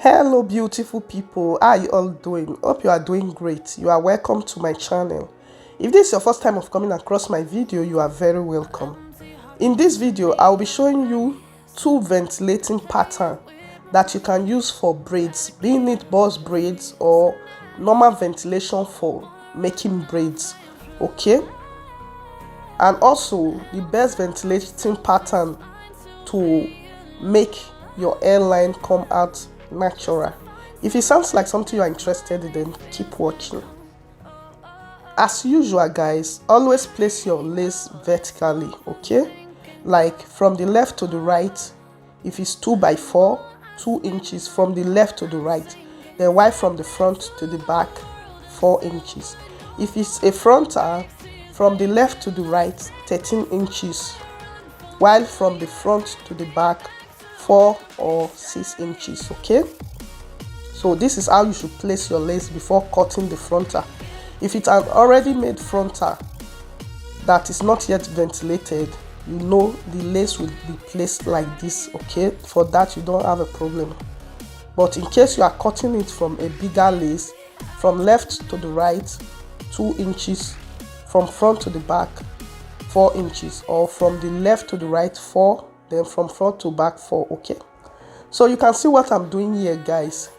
Hello beautiful people, how are you all doing? Hope you are doing great. You are welcome to my channel. If this is your first time of coming across my video, you are very welcome. In this video I will be showing you two ventilating patterns that you can use for braids, being it boss braids or normal ventilation for making braids. Okay, and also the best ventilating pattern to make your hairline come out natural. If it sounds like something you are interested in, then keep watching. As usual guys, always place your lace vertically, okay, like from the left to the right. If it's 2 by 4, 2 inches from the left to the right, then while from the front to the back, 4 inches. If it's a frontal, from the left to the right, 13 inches, while from the front to the back, 4 or 6 inches. Okay, so this is how you should place your lace before cutting the frontal. If it's an already made frontal that is not yet ventilated, you know the lace will be placed like this. Okay, for that you don't have a problem. But in case you are cutting it from a bigger lace, from left to the right, 2 inches, from front to the back, 4 inches, or from the left to the right, 4, then from front to back, 4. Okay, so you can see what I'm doing here guys.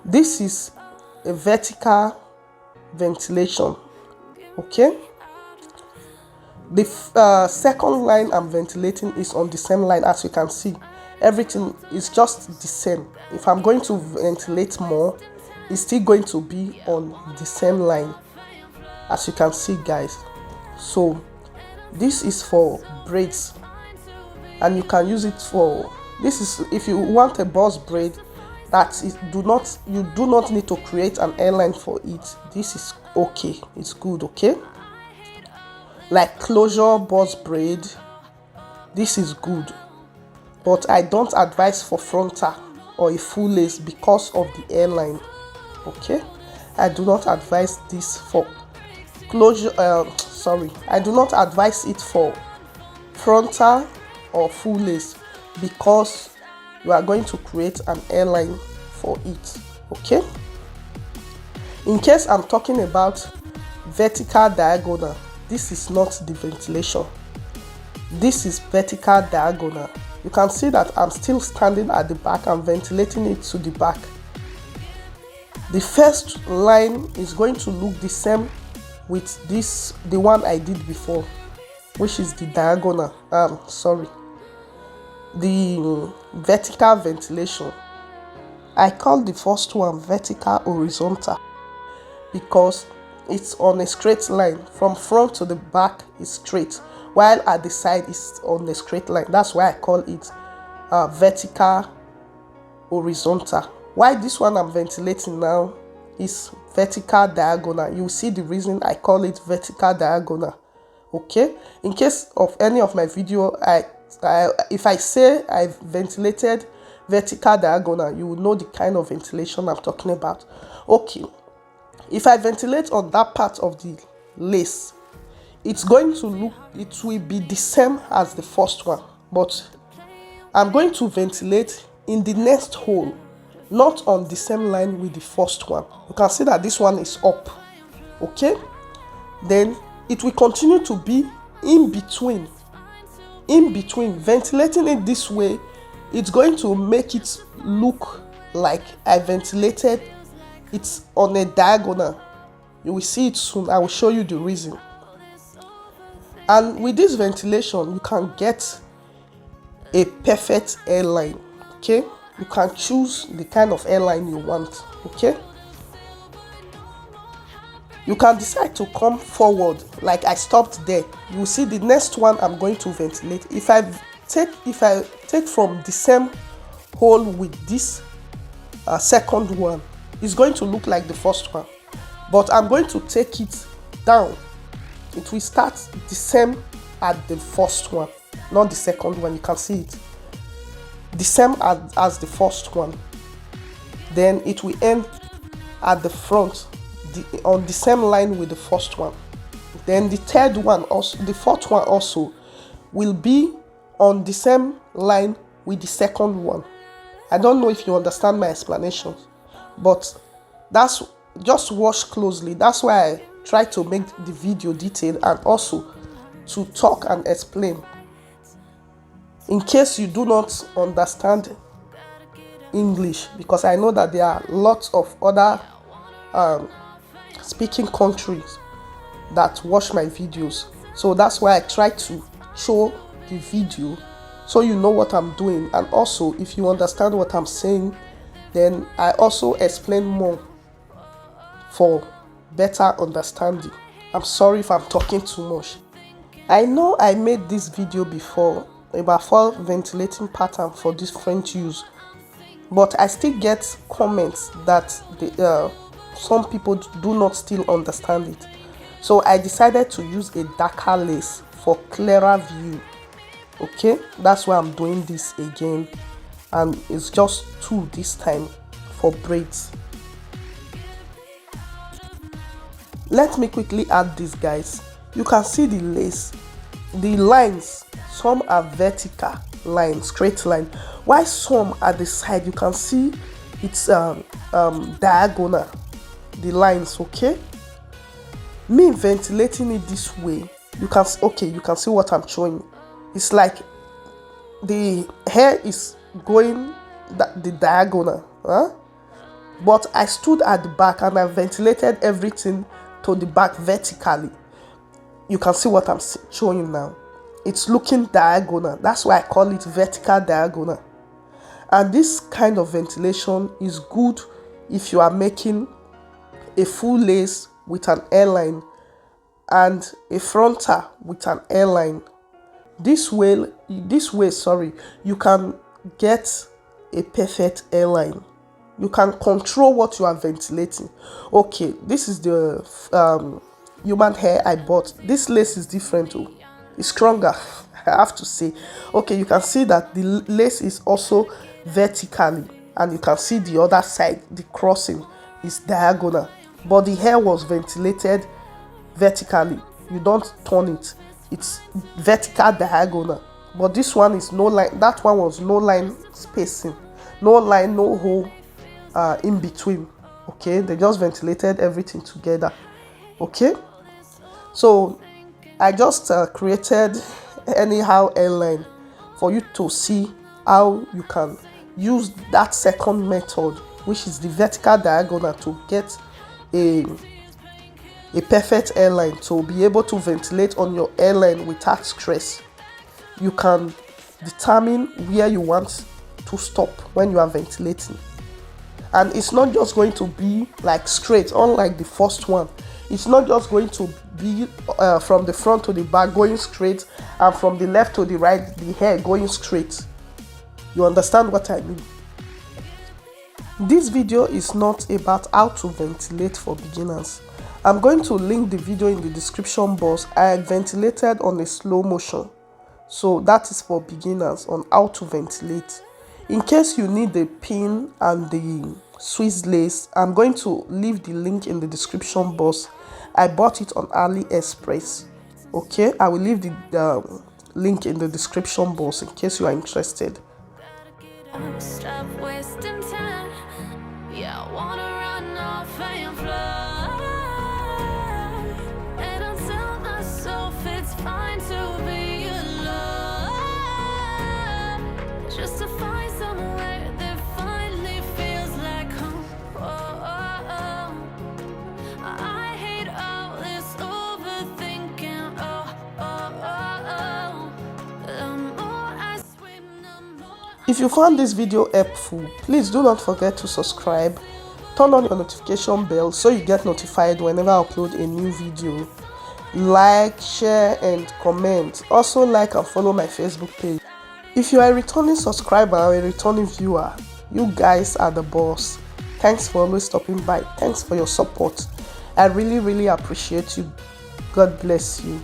This is a vertical ventilation. Okay, the second line I'm ventilating is on the same line. As you can see, everything is just the same. If I'm going to ventilate more, it's still going to be on the same line, as you can see guys. So this is for braids, and you can use it for, this is if you want a boss braid that is you do not need to create an hairline for it. This is okay, it's good. Okay, like closure boss braid, this is good, but I don't advise for frontal or a full lace because of the hairline. Okay, I do not advise this for closure. I do not advise it for frontal or full lace because you are going to create an hairline for it. Okay, in case I'm talking about vertical diagonal, this is not the ventilation, this is vertical diagonal. You can see that I'm still standing at the back and ventilating it to the back. The first line is going to look the same with this, the one I did before, which is the diagonal, the vertical ventilation. I call the first one vertical horizontal because it's on a straight line. From front to the back is straight, while at the side is on a straight line. That's why I call it vertical horizontal. While this one I'm ventilating now is vertical diagonal. You see the reason I call it vertical diagonal. Okay, in case of any of my video, if I say I ventilated vertical diagonal, you will know the kind of ventilation I'm talking about. Okay, if I ventilate on that part of the lace, it's going to look, it will be the same as the first one, but I'm going to ventilate in the next hole, not on the same line with the first one. You can see that this one is up. Okay, then it will continue to be in between. Ventilating it this way, it's going to make it look like I ventilated it on a diagonal. You will see it soon. I will show you the reason. And with this ventilation, you can get a perfect hairline. Okay, you can choose the kind of hairline you want. Okay, you can decide to come forward like I stopped there. You will see the next one I'm going to ventilate. If I take from the same hole with this second one, it's going to look like the first one, but I'm going to take it down. It will start the same at the first one, not the second one. You can see it the same as the first one. Then it will end at the front, on the same line with the first one. Then the third one also, the fourth one also will be on the same line with the second one. I don't know if you understand my explanations, but that's just watch closely. That's why I try to make the video detailed and also to talk and explain. In case you do not understand English, because I know that there are lots of other speaking countries that watch my videos, so that's why I try to show the video so you know what I'm doing, and also if you understand what I'm saying, then I also explain more for better understanding. I'm sorry if I'm talking too much. I know I made this video before about 4 ventilating pattern for different use, but I still get comments that some people do not still understand it. So I decided to use a darker lace for clearer view. Okay, that's why I'm doing this again, and it's just 2 this time for braids. Let me quickly add this, guys. You can see the lace, the lines, some are vertical lines, straight line, while some at the side you can see it's diagonal, the lines. Okay, me ventilating it this way, you can see what I'm showing. It's like the hair is going the diagonal, but I stood at the back and I ventilated everything to the back vertically. You can see what I'm showing now. It's looking diagonal. That's why I call it vertical diagonal. And this kind of ventilation is good if you are making a full lace with an hairline and a frontal with an hairline. This way, you can get a perfect hairline. You can control what you are ventilating. Okay, this is the human hair I bought. This lace is different too. It's stronger, I have to say. Okay, you can see that the lace is also vertically, and you can see the other side, the crossing is diagonal, but the hair was ventilated vertically. You don't turn it, it's vertical diagonal. But this one is no line. That one was no line spacing, no line, no hole in between. Okay, they just ventilated everything together. Okay, so I just created anyhow hairline for you to see how you can use that second method, which is the vertical diagonal, to get a perfect hairline, to be able to ventilate on your hairline without stress. You can determine where you want to stop when you are ventilating, and it's not just going to be like straight, unlike the first one. It's not just going to be from the front to the back going straight, and from the left to the right the hair going straight. You understand what I mean? This video is not about how to ventilate for beginners. I'm going to link the video in the description box. I ventilated on a slow motion, so that is for beginners on how to ventilate. In case you need the pin and the Swiss lace, I'm going to leave the link in the description box. I bought it on AliExpress. Okay, I will leave the link in the description box in case you are interested. Stop wasting time. Yeah, I wanna run off and fly. And I'll tell myself it's fine to be alone, just to find somewhere that finally feels like home. I hate all this overthinking. The more I swim, the more. If you found this video helpful, please do not forget to subscribe, turn on your notification bell so you get notified whenever I upload a new video. Like, share and comment. Also like and follow my Facebook page. If you are a returning subscriber or a returning viewer, you guys are the boss. Thanks for always stopping by. Thanks for your support. I really appreciate you. God bless you.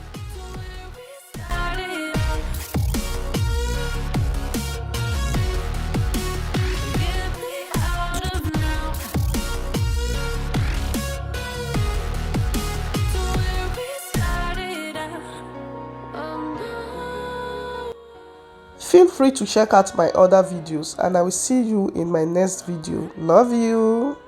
Feel free to check out my other videos, and I will see you in my next video. Love you.